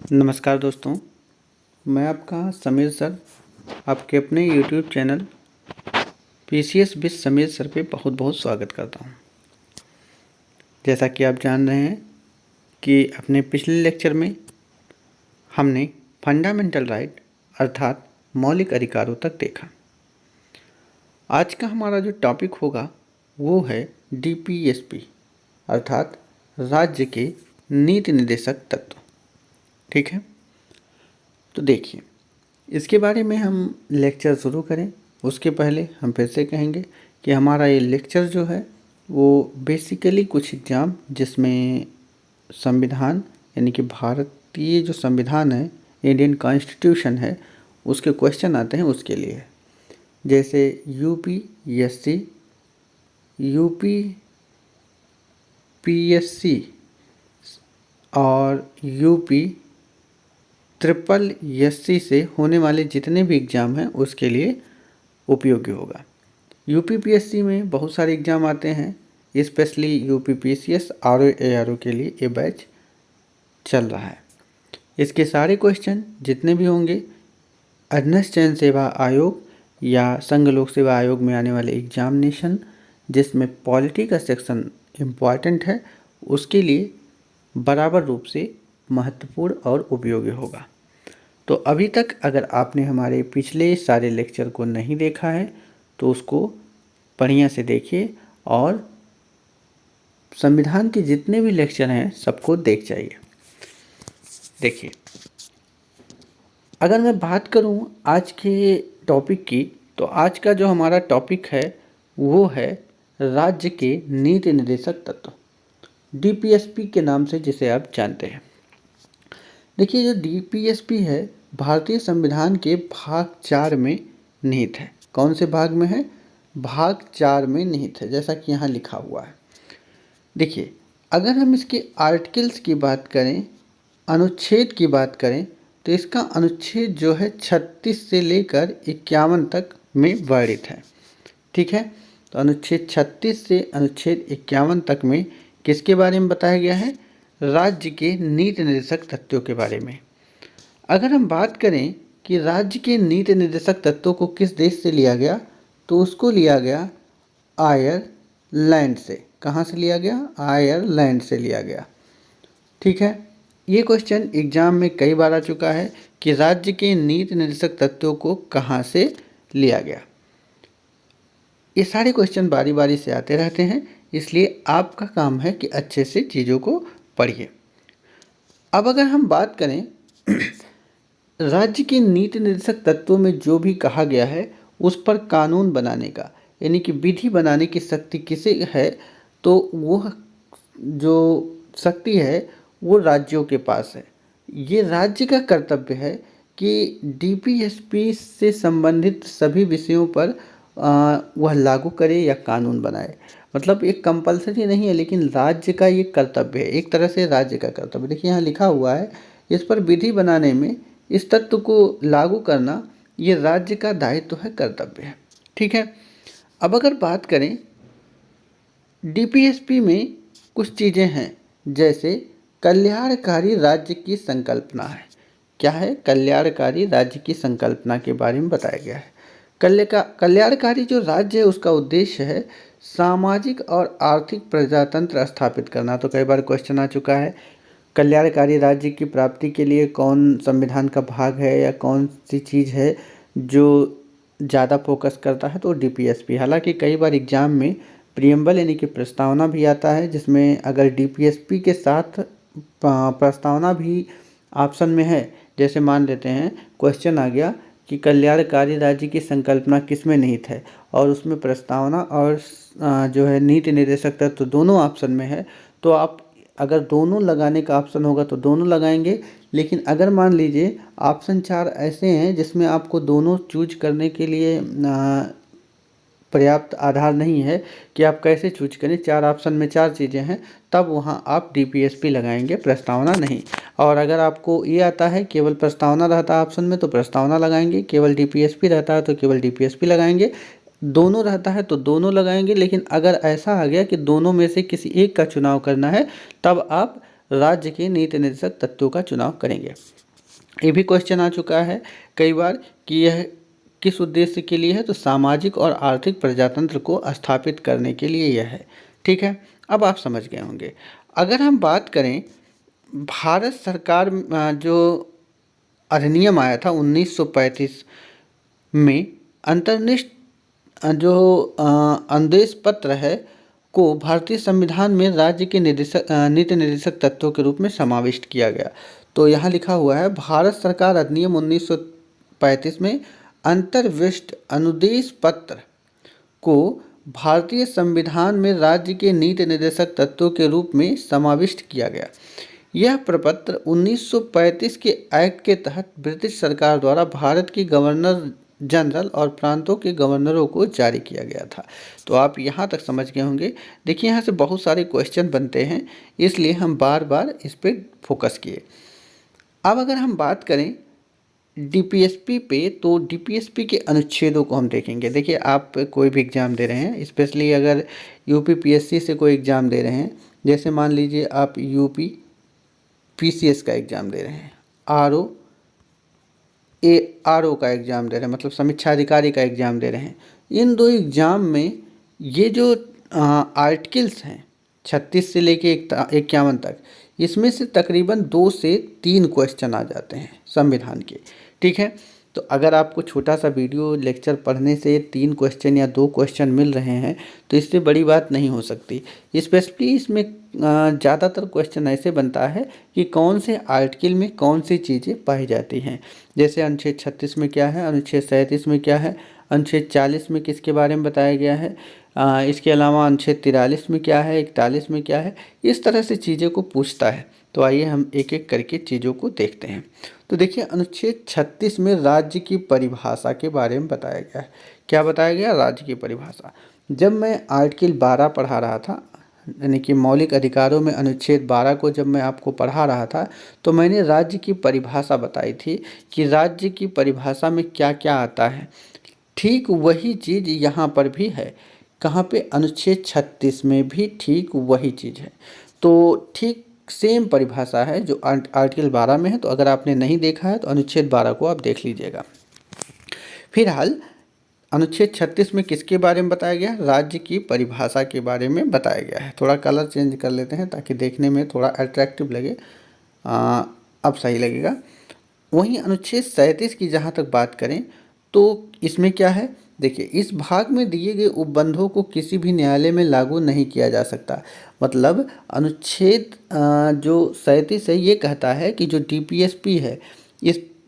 नमस्कार दोस्तों, मैं आपका समीर सर आपके अपने YouTube channel PCS with Sameer sir पे बहुत बहुत स्वागत करता हूँ। जैसा कि आप जान रहे हैं कि अपने पिछले लेक्चर में हमने फंडामेंटल राइट अर्थात मौलिक अधिकारों तक देखा। आज का हमारा जो टॉपिक होगा वो है डीपीएसपी अर्थात राज्य के नीति निर्देशक तत्व। ठीक है, तो देखिए, इसके बारे में हम लेक्चर शुरू करें उसके पहले हम फिर से कहेंगे कि हमारा ये लेक्चर जो है वो बेसिकली कुछ एग्ज़ाम जिसमें संविधान यानी कि भारतीय जो संविधान है, इंडियन कॉन्स्टिट्यूशन है, उसके क्वेश्चन आते हैं उसके लिए है। जैसे यूपीएससी, यूपीपीएससी और यूपी ट्रिपल एससी से होने वाले जितने भी एग्ज़ाम हैं उसके लिए उपयोगी होगा। यूपीपीएससी में बहुत सारे एग्ज़ाम आते हैं, स्पेशली यूपीपीसीएस आरओ एआरओ के लिए ये बैच चल रहा है। इसके सारे क्वेश्चन जितने भी होंगे अधीनस्थ चयन सेवा आयोग या संघ लोक सेवा आयोग में आने वाले एग्जामिनेशन जिसमें पॉलिटी का सेक्शन इम्पॉर्टेंट है उसके लिए बराबर रूप से महत्वपूर्ण और उपयोगी होगा। तो अभी तक अगर आपने हमारे पिछले सारे लेक्चर को नहीं देखा है तो उसको बढ़िया से देखिए और संविधान के जितने भी लेक्चर हैं सबको देख जाइए। देखिए, अगर मैं बात करूं आज के टॉपिक की तो आज का जो हमारा टॉपिक है वो है राज्य के नीति निर्देशक तत्व, डीपीएसपी के नाम से जिसे आप जानते हैं। देखिए, जो डीपीएसपी है भारतीय संविधान के भाग 4 में निहित है। कौन से भाग में है? भाग 4 में निहित है, जैसा कि यहाँ लिखा हुआ है। देखिए, अगर हम इसके आर्टिकल्स की बात करें, अनुच्छेद की बात करें, तो इसका अनुच्छेद जो है 36 से लेकर 51 तक में वर्णित है। ठीक है, तो अनुच्छेद 36 से अनुच्छेद 51 तक में किसके बारे में बताया गया है? राज्य के नीति निर्देशक तत्वों के बारे में। अगर हम बात करें कि राज्य के नीति निर्देशक तत्वों को किस देश से लिया गया, तो उसको लिया गया आयरलैंड से। कहाँ से लिया गया? आयरलैंड से लिया गया। ठीक है, ये क्वेश्चन एग्जाम में कई बार आ चुका है कि राज्य के नीति निर्देशक तत्वों को कहाँ से लिया गया। ये सारे क्वेश्चन बारी बारी से आते रहते हैं, इसलिए आपका काम है कि अच्छे से चीज़ों को पढ़िए। अब अगर हम बात करें राज्य के नीति निर्देशक तत्वों में जो भी कहा गया है उस पर कानून बनाने का यानी कि विधि बनाने की शक्ति किसे है, तो वो जो शक्ति है वो राज्यों के पास है। ये राज्य का कर्तव्य है कि डीपीएसपी से संबंधित सभी विषयों पर वह लागू करे या कानून बनाए। मतलब एक कंपलसरी नहीं है, लेकिन राज्य का ये कर्तव्य है, एक तरह से राज्य का कर्तव्य। देखिए, यहाँ लिखा हुआ है इस पर विधि बनाने में इस तत्व को लागू करना ये राज्य का दायित्व है, कर्तव्य है। ठीक है, अब अगर बात करें डीपीएसपी में कुछ चीज़ें हैं, जैसे कल्याणकारी राज्य की संकल्पना है। क्या है? कल्याणकारी राज्य की संकल्पना के बारे में बताया गया है। कल्याणकारी जो राज्य है उसका उद्देश्य है सामाजिक और आर्थिक प्रजातंत्र स्थापित करना। तो कई बार क्वेश्चन आ चुका है, कल्याणकारी राज्य की प्राप्ति के लिए कौन संविधान का भाग है या कौन सी चीज़ है जो ज़्यादा फोकस करता है, तो डीपीएसपी। हालांकि कई बार एग्जाम में प्रियम्बल यानी कि प्रस्तावना भी आता है, जिसमें अगर डीपीएसपी के साथ प्रस्तावना भी ऑप्शन में है, जैसे मान लेते हैं क्वेश्चन आ गया कि कल्याणकारी राज्य की संकल्पना किस में निहित है, और उसमें प्रस्तावना और जो है नीति निर्देशक तत्व दोनों ऑप्शन में है, तो आप अगर दोनों लगाने का ऑप्शन होगा तो दोनों लगाएंगे। लेकिन अगर मान लीजिए ऑप्शन 4 ऐसे हैं जिसमें आपको दोनों चूज करने के लिए पर्याप्त आधार नहीं है कि आप कैसे चूज करें, 4 ऑप्शन में 4 चीज़ें हैं, तब वहाँ आप डीपीएसपी लगाएंगे, प्रस्तावना नहीं। और अगर आपको ये आता है केवल प्रस्तावना रहता है ऑप्शन में तो प्रस्तावना लगाएंगे, केवल डीपीएसपी रहता है तो केवल डीपीएसपी लगाएंगे, दोनों रहता है तो दोनों लगाएंगे। लेकिन अगर ऐसा आ गया कि दोनों में से किसी एक का चुनाव करना है, तब आप राज्य के नीति निर्देशक तत्वों का चुनाव करेंगे। ये भी क्वेश्चन आ चुका है कई बार कि यह किस उद्देश्य के लिए है, तो सामाजिक और आर्थिक प्रजातंत्र को स्थापित करने के लिए यह है। ठीक है, अब आप समझ गए होंगे। अगर हम बात करें भारत सरकार जो अधिनियम आया था 1935 में, अंतर्निष्ठ जो अनुदेश पत्र है को भारतीय संविधान में राज्य के नीति निर्देशक तत्वों के रूप में समाविष्ट किया गया। तो यहाँ लिखा हुआ है भारत सरकार अधिनियम 1935 में अंतर्विष्ट अनुदेश पत्र को भारतीय संविधान में राज्य के नीति निर्देशक तत्वों के रूप में समाविष्ट किया गया। यह प्रपत्र 1935 के एक्ट के तहत ब्रिटिश सरकार द्वारा भारत के गवर्नर जनरल और प्रांतों के गवर्नरों को जारी किया गया था। तो आप यहाँ तक समझ गए होंगे। देखिए यहाँ से बहुत सारे क्वेश्चन बनते हैं, इसलिए हम बार बार इस पर फोकस किए। अब अगर हम बात करें डीपीएसपी पे, तो डीपीएसपी के अनुच्छेदों को हम देखेंगे। देखिए आप कोई भी एग्ज़ाम दे रहे हैं, स्पेशली अगर यूपीपीएससी से कोई एग्ज़ाम दे रहे हैं, जैसे मान लीजिए आप यूपी पीसीएस का एग्ज़ाम दे रहे हैं, आरओ का एग्ज़ाम दे रहे हैं, मतलब समीक्षा अधिकारी का एग्ज़ाम दे रहे हैं, इन दो एग्ज़ाम में ये जो आर्टिकल्स हैं 36 से लेके 51 तक, इसमें से तकरीबन 2 से 3 क्वेश्चन आ जाते हैं संविधान के। ठीक है, तो अगर आपको छोटा सा वीडियो लेक्चर पढ़ने से 3 क्वेश्चन या 2 क्वेश्चन मिल रहे हैं तो इससे बड़ी बात नहीं हो सकती। स्पेशली इसमें ज़्यादातर क्वेश्चन ऐसे बनता है कि कौन से आर्टिकल में कौन सी चीज़ें पाई जाती हैं। जैसे अनुच्छेद 36 में क्या है, अनुच्छेद 37 में क्या है, अनुच्छेद 40 में किसके बारे में बताया गया है, इसके अलावा अनुच्छेद 43 में क्या है, 41 में क्या है, इस तरह से चीज़ों को पूछता है। तो आइए हम एक एक करके चीज़ों को देखते हैं। तो देखिए अनुच्छेद 36 में राज्य की परिभाषा के बारे में बताया गया है। क्या बताया गया? राज्य की परिभाषा। जब मैं आर्टिकल 12 पढ़ा रहा था, यानी कि मौलिक अधिकारों में अनुच्छेद 12 को जब मैं आपको पढ़ा रहा था, तो मैंने राज्य की परिभाषा बताई थी कि राज्य की परिभाषा में क्या क्या आता है। ठीक वही चीज़ यहाँ पर भी है। कहाँ पे? अनुच्छेद 36 में भी ठीक वही चीज़ है। तो ठीक सेम परिभाषा है जो आर्टिकल 12 में है। तो अगर आपने नहीं देखा है तो अनुच्छेद 12 को आप देख लीजिएगा। फिलहाल अनुच्छेद 36 में किसके बारे में बताया गया? राज्य की परिभाषा के बारे में बताया गया है। थोड़ा कलर चेंज कर लेते हैं ताकि देखने में थोड़ा अट्रैक्टिव लगे, अब सही लगेगा। वहीं अनुच्छेद 37 की जहाँ तक बात करें तो इसमें क्या है? देखिए, इस भाग में दिए गए उपबंधों को किसी भी न्यायालय में लागू नहीं किया जा सकता। मतलब अनुच्छेद जो 37 है ये कहता है कि जो डीपीएसपी है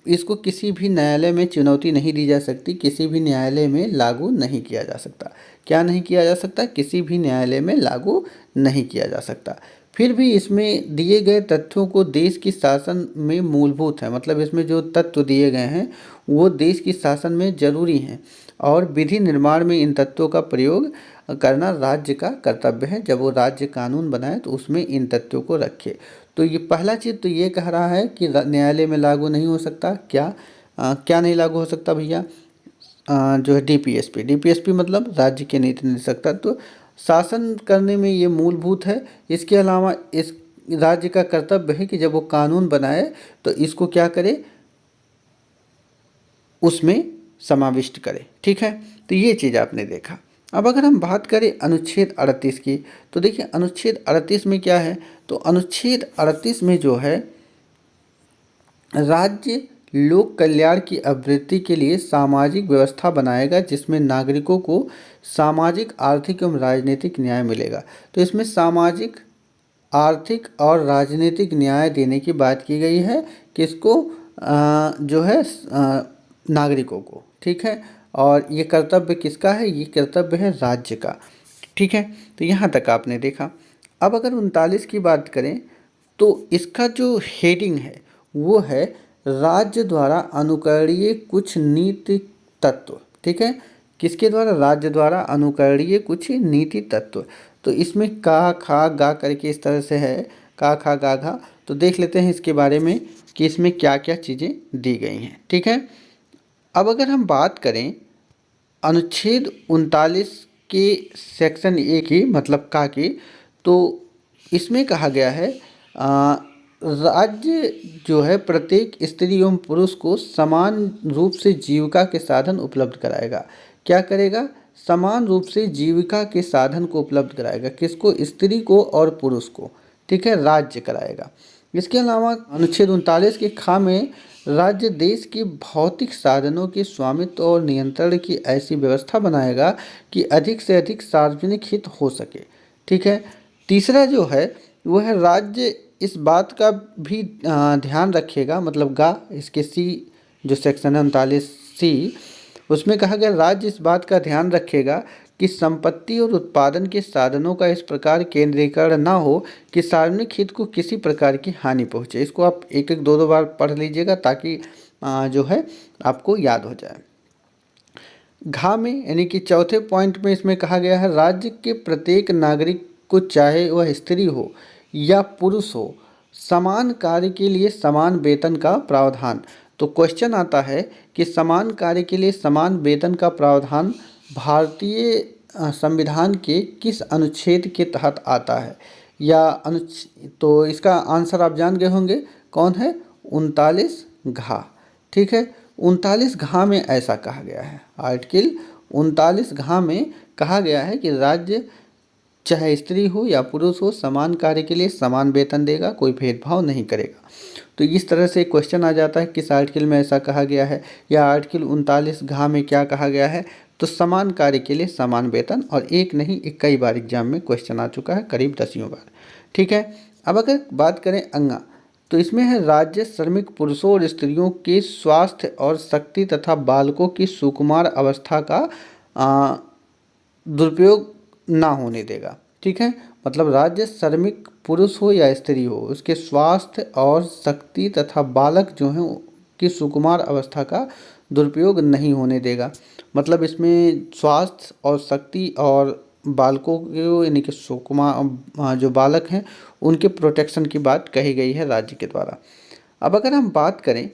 इसको किसी भी न्यायालय में चुनौती नहीं दी जा सकती, किसी भी न्यायालय में लागू नहीं किया जा सकता। क्या नहीं किया जा सकता? किसी भी न्यायालय में लागू नहीं किया जा सकता। फिर भी इसमें दिए गए तथ्यों को देश की शासन में मूलभूत है। मतलब इसमें जो तत्व दिए गए हैं वो देश की शासन में जरूरी हैं और विधि निर्माण में इन तत्वों का प्रयोग करना राज्य का कर्तव्य है। जब वो राज्य कानून बनाए तो उसमें इन तथ्यों को रखे। तो ये पहला चीज़ तो ये कह रहा है कि न्यायालय में लागू नहीं हो सकता। क्या नहीं लागू हो सकता भैया? जो है डीपीएसपी मतलब राज्य के नीति निर्देशक तत्व शासन करने में ये मूलभूत है। इसके अलावा इस राज्य का कर्तव्य है कि जब वो कानून बनाए तो इसको क्या करे? उसमें समाविष्ट करे। ठीक है, तो ये चीज़ आपने देखा। अब अगर हम बात करें अनुच्छेद 38 की, तो देखिए अनुच्छेद 38 में क्या है? तो अनुच्छेद 38 में जो है राज्य लोक कल्याण की आवृत्ति के लिए सामाजिक व्यवस्था बनाएगा जिसमें नागरिकों को सामाजिक, आर्थिक एवं राजनीतिक न्याय मिलेगा। तो इसमें सामाजिक, आर्थिक और राजनीतिक न्याय देने की बात की गई है। किसको? जो है नागरिकों को। ठीक है, और ये कर्तव्य किसका है? ये कर्तव्य है राज्य का। ठीक है, तो यहाँ तक आपने देखा। अब अगर 39 की बात करें तो इसका जो हेडिंग है वो है राज्य द्वारा अनुकरणीय कुछ नीति तत्व। ठीक है, किसके द्वारा? राज्य द्वारा अनुकरणीय कुछ नीति तत्व। तो इसमें का, खा, गा करके इस तरह से है, का, खा, गा, घा। तो देख लेते हैं इसके बारे में कि इसमें क्या क्या चीज़ें दी गई हैं। ठीक है, अब अगर हम बात करें अनुच्छेद 39 के सेक्शन 1 की, मतलब का की, तो इसमें कहा गया है राज्य जो है प्रत्येक स्त्री एवं पुरुष को समान रूप से जीविका के साधन उपलब्ध कराएगा। क्या करेगा? समान रूप से जीविका के साधन को उपलब्ध कराएगा। किसको? स्त्री को और पुरुष को। ठीक है, राज्य कराएगा। इसके अलावा अनुच्छेद 39 के खा में राज्य देश के भौतिक साधनों के स्वामित्व और नियंत्रण की ऐसी व्यवस्था बनाएगा कि अधिक से अधिक सार्वजनिक हित हो सके। ठीक है। तीसरा जो है वो है राज्य इस बात का भी ध्यान रखेगा, मतलब इसके सी जो सेक्शन है 39C, उसमें कहा गया राज्य इस बात का ध्यान रखेगा कि संपत्ति और उत्पादन के साधनों का इस प्रकार केंद्रीकरण ना हो कि सार्वजनिक हित को किसी प्रकार की हानि पहुंचे। इसको आप एक एक दो बार पढ़ लीजिएगा ताकि जो है आपको याद हो जाए। घा में यानी कि चौथे पॉइंट में इसमें कहा गया है राज्य के प्रत्येक नागरिक को, चाहे वह स्त्री हो या पुरुष हो, समान कार्य के लिए समान वेतन का प्रावधान। तो क्वेश्चन आता है कि समान कार्य के लिए समान वेतन का प्रावधान भारतीय संविधान के किस अनुच्छेद के तहत आता है? तो इसका आंसर आप जान गए होंगे, कौन है? 39 घा। ठीक है, 39 घा में ऐसा कहा गया है, आर्टिकल 39 घा में कहा गया है कि राज्य चाहे स्त्री हो या पुरुष हो समान कार्य के लिए समान वेतन देगा, कोई भेदभाव नहीं करेगा। तो इस तरह से क्वेश्चन आ जाता है किस आर्टिकल में ऐसा कहा गया है, या आर्टिकल 39 घा में क्या कहा गया है? तो समान कार्य के लिए समान वेतन, और एक नहीं कई बार एग्जाम में क्वेश्चन आ चुका है, करीब 10 बार। ठीक है। अब अगर बात करें अंगा, तो इसमें है राज्य श्रमिक पुरुषों और स्त्रियों के स्वास्थ्य और शक्ति तथा बालकों की सुकुमार अवस्था का दुरुपयोग ना होने देगा। ठीक है, मतलब राज्य श्रमिक पुरुष हो या स्त्री हो, उसके स्वास्थ्य और शक्ति तथा बालक जो हैं की सुकुमार अवस्था का दुरुपयोग नहीं होने देगा। मतलब इसमें स्वास्थ्य और शक्ति और बालकों के यानी कि सुकुमार जो बालक हैं उनके प्रोटेक्शन की बात कही गई है राज्य के द्वारा। अब अगर हम बात करें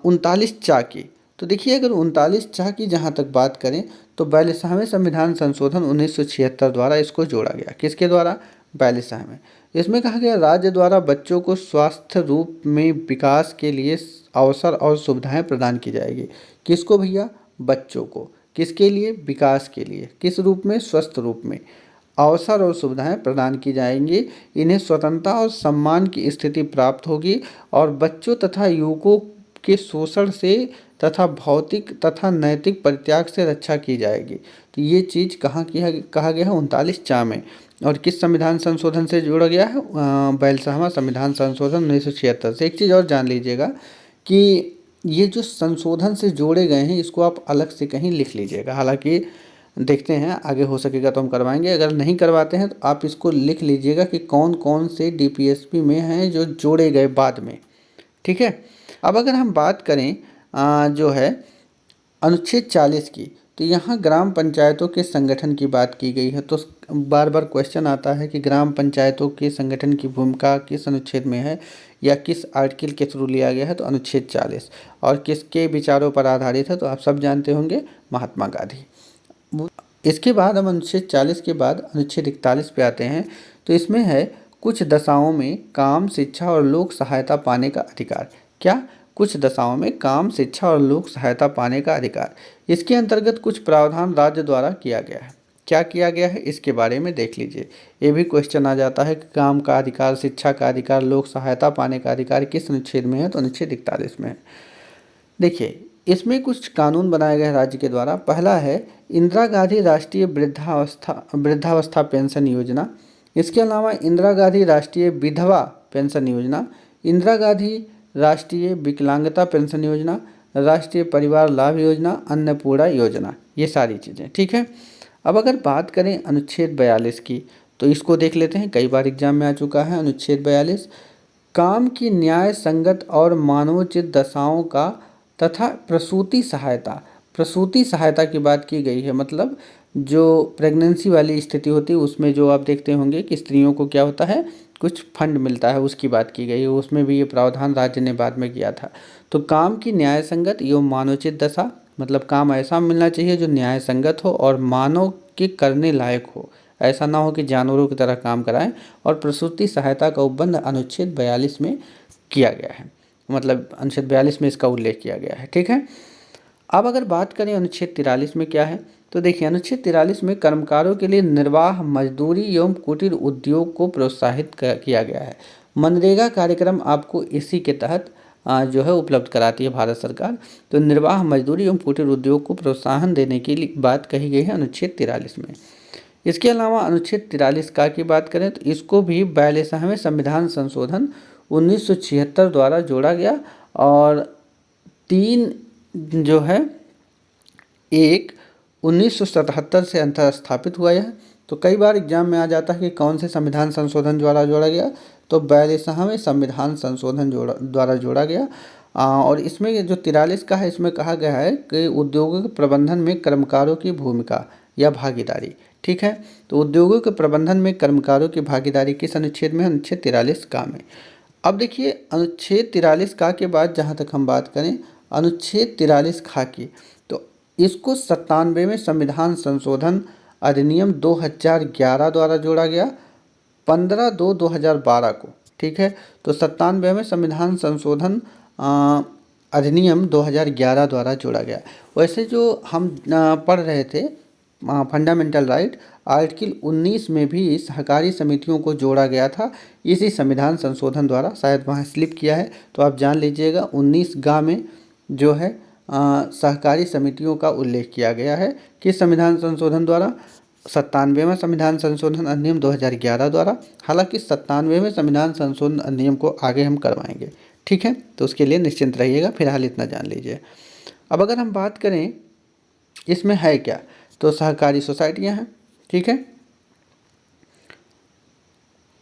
39 चा की, तो देखिए अगर 39 चा की जहाँ तक बात करें तो 42वें संविधान संशोधन 1976 द्वारा इसको जोड़ा गया। किसके द्वारा? 42वें। इसमें कहा गया राज्य द्वारा बच्चों को स्वास्थ्य रूप में विकास के लिए अवसर और सुविधाएं प्रदान की जाएगी। किसको भैया? बच्चों को। किसके लिए? विकास के लिए। किस रूप में? स्वस्थ रूप में। अवसर और सुविधाएं प्रदान की जाएंगी, इन्हें स्वतंत्रता और सम्मान की स्थिति प्राप्त होगी और बच्चों तथा युवकों के शोषण से तथा भौतिक तथा नैतिक परित्याग से रक्षा की जाएगी। तो ये चीज़ कहाँ कहा गया है? 39 चा में। और किस संविधान संशोधन से जोड़ा गया है? 42वां संविधान संशोधन 1976 से। एक चीज़ और जान लीजिएगा कि ये जो संशोधन से जोड़े गए हैं इसको आप अलग से कहीं लिख लीजिएगा। हालांकि देखते हैं आगे हो सकेगा तो हम करवाएंगे, अगर नहीं करवाते हैं तो आप इसको लिख लीजिएगा कि कौन कौन से DPSP में हैं जो जोड़े गए बाद में। ठीक है। अब अगर हम बात करें जो है अनुच्छेद 40 की, तो यहाँ ग्राम पंचायतों के संगठन की बात की गई है। तो बार बार क्वेश्चन आता है कि ग्राम पंचायतों के संगठन की भूमिका किस अनुच्छेद में है या किस आर्टिकल के थ्रू लिया गया है? तो अनुच्छेद 40। और किसके विचारों पर आधारित है? तो आप सब जानते होंगे, महात्मा गांधी। इसके बाद हम अनुच्छेद 40 के बाद अनुच्छेद 41 पे आते हैं। तो इसमें है कुछ दशाओं में काम, शिक्षा और लोक सहायता पाने का अधिकार। क्या? कुछ दशाओं में काम, शिक्षा और लोक सहायता पाने का अधिकार। इसके अंतर्गत कुछ प्रावधान राज्य द्वारा किया गया है। क्या किया गया है इसके बारे में देख लीजिए। ये भी क्वेश्चन आ जाता है कि काम का अधिकार, शिक्षा का अधिकार, लोक सहायता पाने का अधिकार किस अनुच्छेद में है? तो अनुच्छेद 41 में है। देखिए इसमें कुछ कानून बनाए गए राज्य के द्वारा। पहला है इंदिरा गांधी राष्ट्रीय वृद्धावस्था पेंशन योजना। इसके अलावा इंदिरा गांधी राष्ट्रीय विधवा पेंशन योजना, इंदिरा गांधी राष्ट्रीय विकलांगता पेंशन योजना, राष्ट्रीय परिवार लाभ योजना, अन्नपूर्णा योजना, ये सारी चीज़ें। ठीक है। अब अगर बात करें अनुच्छेद 42 की, तो इसको देख लेते हैं, कई बार एग्जाम में आ चुका है। अनुच्छेद 42 काम की न्याय संगत और मानवोचित दशाओं का तथा प्रसूति सहायता की बात की गई है। मतलब जो प्रेगनेंसी वाली स्थिति होती है उसमें जो आप देखते होंगे कि स्त्रियों को क्या होता है, कुछ फंड मिलता है, उसकी बात की गई है। उसमें भी ये प्रावधान राज्य ने बाद में किया था। तो काम की न्याय संगत एवं मानवोचित दशा, मतलब काम ऐसा मिलना चाहिए जो न्याय संगत हो और मानव के करने लायक हो, ऐसा ना हो कि जानवरों की तरह काम कराएं, और प्रसूति सहायता का उपबंध अनुच्छेद 42 में किया गया है, मतलब अनुच्छेद 42 में इसका उल्लेख किया गया है। ठीक है, अब अगर बात करें अनुच्छेद 43 में क्या है, तो देखिए अनुच्छेद 43 में कर्मकारों के लिए निर्वाह मजदूरी एवं कुटीर उद्योग को प्रोत्साहित किया गया है। मनरेगा कार्यक्रम आपको इसी के तहत जो है उपलब्ध कराती है भारत सरकार। तो निर्वाह मजदूरी एवं कुटीर उद्योग को प्रोत्साहन देने की बात कही गई है अनुच्छेद 43 में। इसके अलावा अनुच्छेद 43 का की बात करें तो इसको भी 42वें संविधान संशोधन 1976 द्वारा जोड़ा गया, और 3 जो है 1977 से अंतर स्थापित हुआ है। तो कई बार एग्जाम में आ जाता है कि कौन से संविधान संशोधन द्वारा जोड़ा गया, तो 42वें संविधान संशोधन द्वारा जोड़ा गया। और इसमें जो 43 का है, इसमें कहा गया है कि उद्योगों के प्रबंधन में कर्मकारों की भूमिका या भागीदारी। ठीक है, तो उद्योगों के प्रबंधन में कर्मकारों की भागीदारी किस अनुच्छेद में? अनुच्छेद 43 का में। अब देखिए अनुच्छेद 43 का के बाद जहाँ तक हम बात करें अनुच्छेद 43 खा की, तो इसको 97वें संविधान संशोधन अधिनियम 2011 द्वारा जोड़ा गया 15/2/2012 को। ठीक है, तो 97वें संविधान संशोधन अधिनियम 2011 द्वारा जोड़ा गया। वैसे जो हम पढ़ रहे थे फंडामेंटल राइट, आर्टिकल 19 में भी सहकारी समितियों को जोड़ा गया था इसी संविधान संशोधन द्वारा, शायद वहाँ स्लिप किया है तो आप जान लीजिएगा। 19 में जो है सहकारी समितियों का उल्लेख किया गया है किस संविधान संशोधन द्वारा? 97वें संविधान संशोधन अधिनियम 2011 द्वारा। हालांकि 97वें संविधान संशोधन अधिनियम को आगे हम करवाएंगे। ठीक है, तो उसके लिए निश्चिंत रहिएगा, फिलहाल इतना जान लीजिए। अब अगर हम बात करें इसमें है क्या, तो सहकारी सोसाइटियां हैं। ठीक है,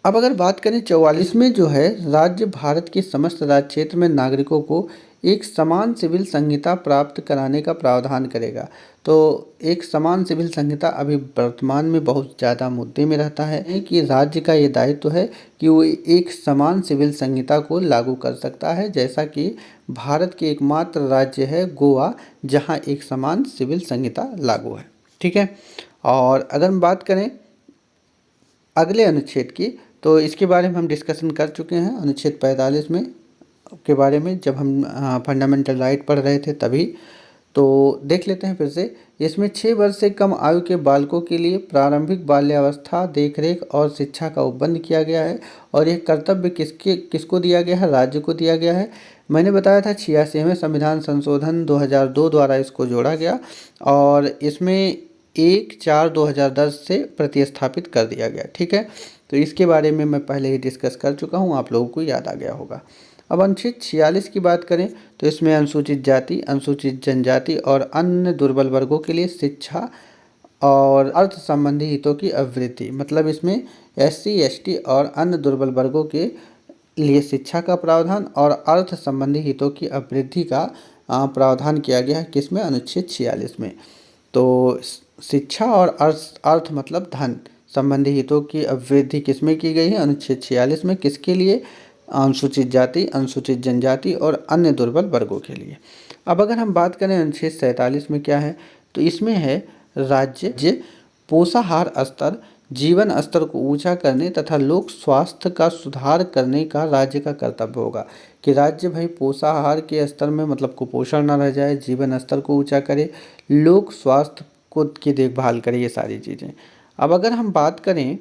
अब अगर बात करें 44 में जो है राज्य भारत के समस्त राज्य क्षेत्र में नागरिकों को एक समान सिविल संहिता प्राप्त कराने का प्रावधान करेगा। तो एक समान सिविल संहिता अभी वर्तमान में बहुत ज़्यादा मुद्दे में रहता है कि राज्य का ये दायित्व है कि वो एक समान सिविल संहिता को लागू कर सकता है, जैसा कि भारत के एकमात्र राज्य है गोवा जहाँ एक समान सिविल संहिता लागू है। ठीक है, और अगर हम बात करें अगले अनुच्छेद की, तो इसके बारे में हम डिस्कशन कर चुके हैं अनुच्छेद 45 में के बारे में, जब हम फंडामेंटल राइट पढ़ रहे थे तभी। तो देख लेते हैं फिर से। इसमें 6 वर्ष से कम आयु के बालकों के लिए प्रारंभिक बाल्यावस्था, देखरेख और शिक्षा का उपबंध किया गया है, और यह कर्तव्य किसको दिया गया है? राज्य को दिया गया है। मैंने बताया था 86वें संविधान संशोधन 2002 द्वारा इसको जोड़ा गया, और इसमें 1/4/2010 से प्रतिस्थापित कर दिया गया। ठीक है, तो इसके बारे में मैं पहले ही डिस्कस कर चुका हूँ, आप लोगों को याद आ गया होगा। अब अनुच्छेद 46 की बात करें तो इसमें अनुसूचित जाति, अनुसूचित जनजाति और अन्य दुर्बल वर्गों के लिए शिक्षा और अर्थ संबंधी हितों की अभिवृद्धि, मतलब इसमें SC ST और अन्य दुर्बल वर्गों के लिए शिक्षा का प्रावधान और अर्थ संबंधी हितों की अभिवृद्धि का प्रावधान किया गया है किसमें? अनुच्छेद 46 में। तो शिक्षा और अर्थ मतलब धन संबंधी हितों की अभिवृद्धि किसमें की गई है? अनुच्छेद 46 में। किसके लिए? अनुसूचित जाति, अनुसूचित जनजाति और अन्य दुर्बल वर्गों के लिए। अब अगर हम बात करें अनुच्छेद 47 में क्या है, तो इसमें है राज्य पोषाहार स्तर, जीवन स्तर को ऊंचा करने तथा लोक स्वास्थ्य का सुधार करने का राज्य का कर्तव्य होगा कि राज्य भाई पोषाहार के स्तर में मतलब कुपोषण न रह जाए, जीवन स्तर को ऊंचा करे, लोक स्वास्थ्य को की देखभाल करे, ये सारी चीज़ें। अब अगर हम बात करें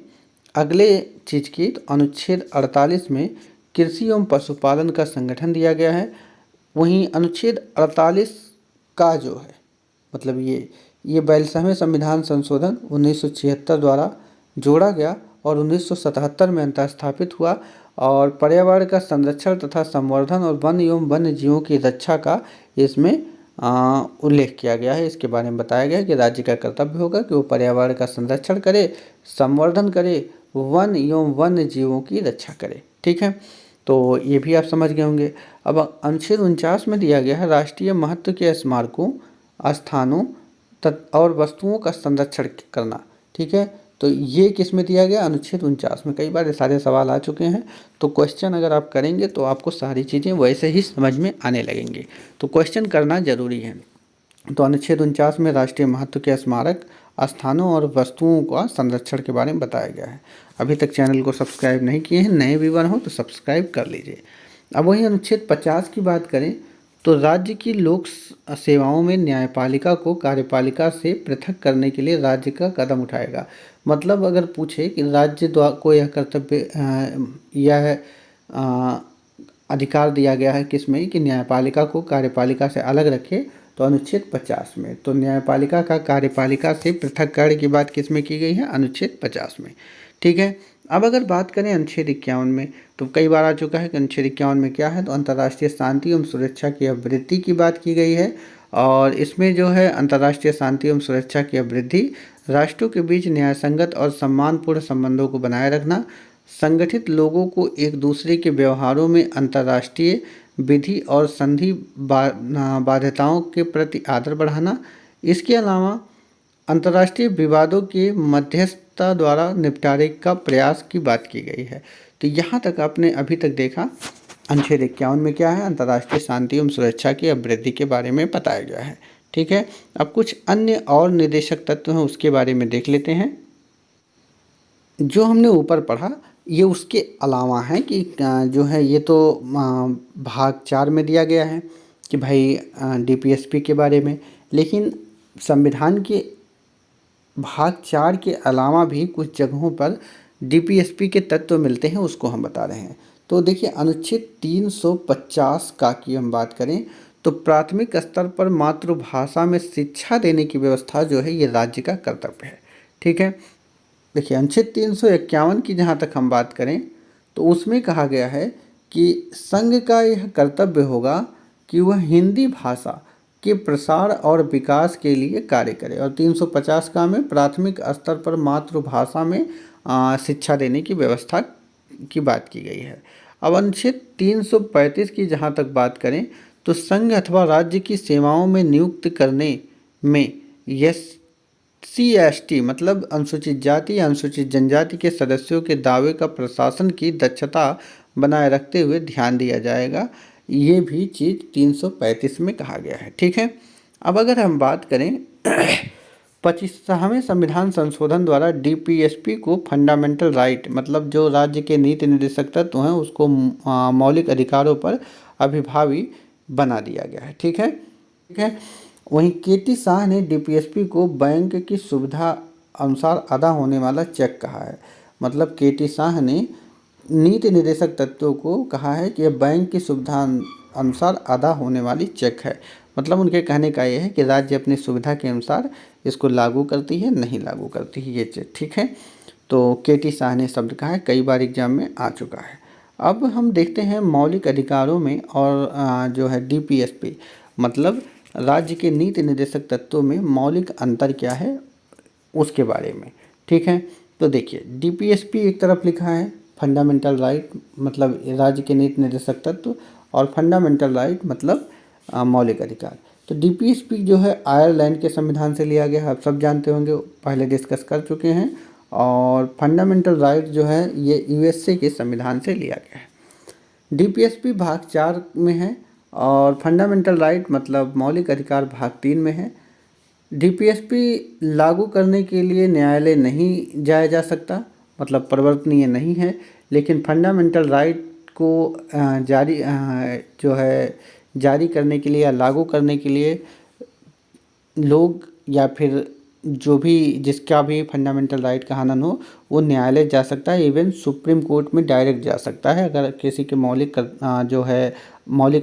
अगले चीज़ की, तो अनुच्छेद 48 में कृषि एवं पशुपालन का संगठन दिया गया है। वहीं अनुच्छेद 48 का जो है मतलब ये 42वें संविधान संशोधन 1976 द्वारा जोड़ा गया और 1977 में अंतःस्थापित हुआ, और पर्यावरण का संरक्षण तथा संवर्धन और वन एवं वन्य जीवों की रक्षा का इसमें उल्लेख किया गया है। इसके बारे में बताया गया है कि राज्य का कर्तव्य होगा कि वो पर्यावरण का संरक्षण करे, संवर्धन करे, वन एवं वन्य जीवों की रक्षा करे। ठीक है, तो ये भी आप समझ गए होंगे। अब अनुच्छेद 49 में दिया गया है राष्ट्रीय महत्व के स्मारकों, स्थानों और वस्तुओं का संरक्षण करना। ठीक है, तो ये किस में दिया गया? अनुच्छेद 49 में। कई बार ये सारे सवाल आ चुके हैं, तो क्वेश्चन अगर आप करेंगे तो आपको सारी चीज़ें वैसे ही समझ में आने लगेंगी, तो क्वेश्चन करना जरूरी है। तो अनुच्छेद 49 में राष्ट्रीय महत्व के स्मारक स्थानों और वस्तुओं का संरक्षण के बारे में बताया गया है। अभी तक चैनल को सब्सक्राइब नहीं किए हैं, नए व्यूअर हो तो सब्सक्राइब कर लीजिए। अब वही अनुच्छेद 50 की बात करें तो राज्य की लोक सेवाओं में न्यायपालिका को कार्यपालिका से पृथक करने के लिए राज्य का कदम उठाएगा। मतलब अगर पूछे कि राज्य द्वारा को यह कर्तव्य यह अधिकार दिया गया है किसमें कि न्यायपालिका को कार्यपालिका से अलग रखे, तो अनुच्छेद 50 में। तो न्यायपालिका का कार्यपालिका से पृथक्करण की बात किसमें की गई है? अनुच्छेद 50 में। ठीक है। अब अगर बात करें अनुच्छेद 51 में, तो कई बार आ चुका है कि अनुच्छेद 51 में क्या है, तो अंतर्राष्ट्रीय शांति एवं सुरक्षा की अभिवृद्धि की बात की गई है। और इसमें जो है अंतर्राष्ट्रीय शांति एवं सुरक्षा की अभिवृद्धि, राष्ट्रों के बीच न्यायसंगत और सम्मानपूर्ण संबंधों को बनाए रखना, संगठित लोगों को एक दूसरे के व्यवहारों में अंतर्राष्ट्रीय विधि और संधि बाध्यताओं के प्रति आदर बढ़ाना। इसके अलावा अंतर्राष्ट्रीय विवादों के मध्यस्थता द्वारा निपटारे का प्रयास की बात की गई है। तो यहाँ तक आपने अभी तक देखा अनुच्छेद 51 में क्या है, अंतर्राष्ट्रीय शांति एवं सुरक्षा की अभिवृद्धि के बारे में बताया गया है। ठीक है। अब कुछ अन्य और निर्देशक तत्व हैं उसके बारे में देख लेते हैं। जो हमने ऊपर पढ़ा ये उसके अलावा है कि जो है ये तो भाग 4 में दिया गया है कि भाई डीपीएसपी के बारे में, लेकिन संविधान के भाग 4 के अलावा भी कुछ जगहों पर डीपीएसपी के तत्व मिलते हैं, उसको हम बता रहे हैं। तो देखिए अनुच्छेद 350 का की हम बात करें तो प्राथमिक स्तर पर मातृभाषा में शिक्षा देने की व्यवस्था जो है ये राज्य का कर्तव्य है। ठीक है। देखिए अनुच्छेद 351 की जहाँ तक हम बात करें तो उसमें कहा गया है कि संघ का यह कर्तव्य होगा कि वह हिंदी भाषा के प्रसार और विकास के लिए कार्य करे। और 350 का में प्राथमिक स्तर पर मातृभाषा में शिक्षा देने की व्यवस्था की बात की गई है। अब अनुच्छेद 335 की जहाँ तक बात करें तो संघ अथवा राज्य की सेवाओं में नियुक्त करने में SC/ST मतलब अनुसूचित जाति या अनुसूचित जनजाति के सदस्यों के दावे का प्रशासन की दक्षता बनाए रखते हुए ध्यान दिया जाएगा। ये भी चीज़ 335 में कहा गया है। ठीक है। अब अगर हम बात करें 25वें संविधान संशोधन द्वारा डीपीएसपी को फंडामेंटल राइट मतलब जो राज्य के नीति निर्देशक तत्व हैं उसको मौलिक अधिकारों पर अभिभावी बना दिया गया है। ठीक है। ठीक है। वहीं केटी शाह ने डीपीएसपी को बैंक की सुविधा अनुसार अदा होने वाला चेक कहा है। मतलब केटी शाह ने नीति निर्देशक तत्वों को कहा है कि यह बैंक की सुविधा अनुसार अदा होने वाली चेक है। मतलब उनके कहने का यह है कि राज्य अपनी सुविधा के अनुसार इसको लागू करती है, नहीं लागू करती है ये चेक। ठीक है। तो केटी शाह ने शब्द कहा है, कई बार एग्जाम में आ चुका है। अब हम देखते हैं मौलिक अधिकारों में और जो है डीपीएसपी मतलब राज्य के नीति निर्देशक तत्वों में मौलिक अंतर क्या है उसके बारे में। ठीक है। तो देखिए डीपीएसपी एक तरफ लिखा है फंडामेंटल राइट मतलब राज्य के नीति निर्देशक तत्व, और फंडामेंटल राइट मतलब मौलिक अधिकार। तो डीपीएसपी जो है आयरलैंड के संविधान से लिया गया है, आप सब जानते होंगे, पहले डिस्कस कर चुके हैं। और फंडामेंटल राइट जो है ये यूएसए के संविधान से लिया गया है। डीपीएसपी भाग 4 में है और फंडामेंटल राइट मतलब मौलिक अधिकार भाग 3 में है। डीपीएसपी लागू करने के लिए न्यायालय नहीं जाया जा सकता मतलब परिवर्तनीय नहीं है, लेकिन फंडामेंटल राइट को जारी करने के लिए या लागू करने के लिए लोग या फिर जो भी जिसका भी फंडामेंटल राइट का हनन हो वो न्यायालय जा सकता है, इवन सुप्रीम कोर्ट में डायरेक्ट जा सकता है अगर किसी के मौलिक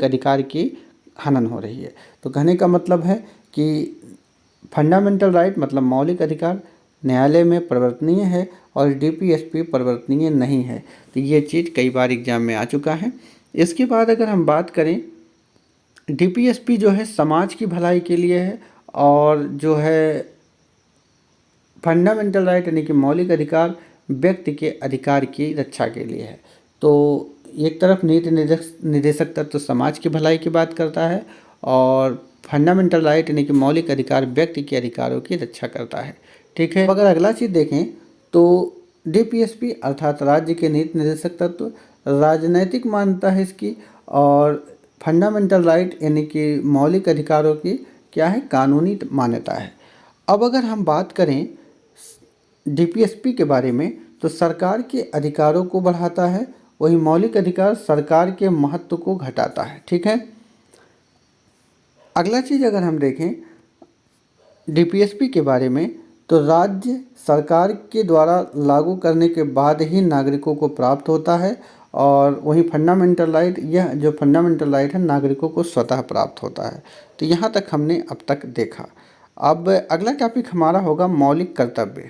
अधिकार की हनन हो रही है। तो कहने का मतलब है कि फंडामेंटल राइट मतलब मौलिक अधिकार न्यायालय में परिवर्तनीय है और डीपीएसपी परिवर्तनीय नहीं है। तो ये चीज़ कई बार एग्जाम में आ चुका है। इसके बाद अगर हम बात करें डीपीएसपी जो है समाज की भलाई के लिए है और जो है फंडामेंटल राइट यानी कि मौलिक अधिकार व्यक्ति के अधिकार की रक्षा के लिए है। तो एक तरफ नीति निर्देशक तत्व समाज की भलाई की बात करता है और फंडामेंटल राइट यानी कि मौलिक अधिकार व्यक्ति के अधिकारों की रक्षा करता है। ठीक है। अगर अगला चीज़ देखें तो डीपीएसपी अर्थात राज्य के नीति निर्देशक तत्व राजनैतिक मान्यता है इसकी, और फंडामेंटल राइट यानी कि मौलिक अधिकारों की क्या है कानूनी मान्यता है। अब अगर हम बात करें डीपीएसपी के बारे में, तो सरकार के अधिकारों को बढ़ाता है, वही मौलिक अधिकार सरकार के महत्व को घटाता है। ठीक है। अगला चीज़ अगर हम देखें डीपीएसपी के बारे में, तो राज्य सरकार के द्वारा लागू करने के बाद ही नागरिकों को प्राप्त होता है, और वहीं फंडामेंटल राइट, यह जो फंडामेंटल राइट है नागरिकों को स्वतः प्राप्त होता है। तो यहाँ तक हमने अब तक देखा। अब अगला टॉपिक हमारा होगा मौलिक कर्तव्य।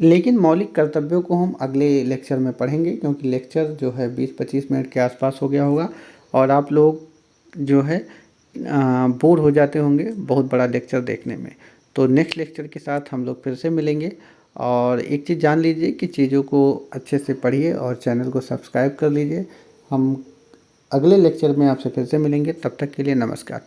लेकिन मौलिक कर्तव्यों को हम अगले लेक्चर में पढ़ेंगे, क्योंकि लेक्चर जो है 20-25 मिनट के आसपास हो गया होगा और आप लोग जो है बोर हो जाते होंगे बहुत बड़ा लेक्चर देखने में। तो नेक्स्ट लेक्चर के साथ हम लोग फिर से मिलेंगे। और एक चीज़ जान लीजिए कि चीज़ों को अच्छे से पढ़िए और चैनल को सब्सक्राइब कर लीजिए। हम अगले लेक्चर में आपसे फिर से मिलेंगे, तब तक के लिए नमस्कार।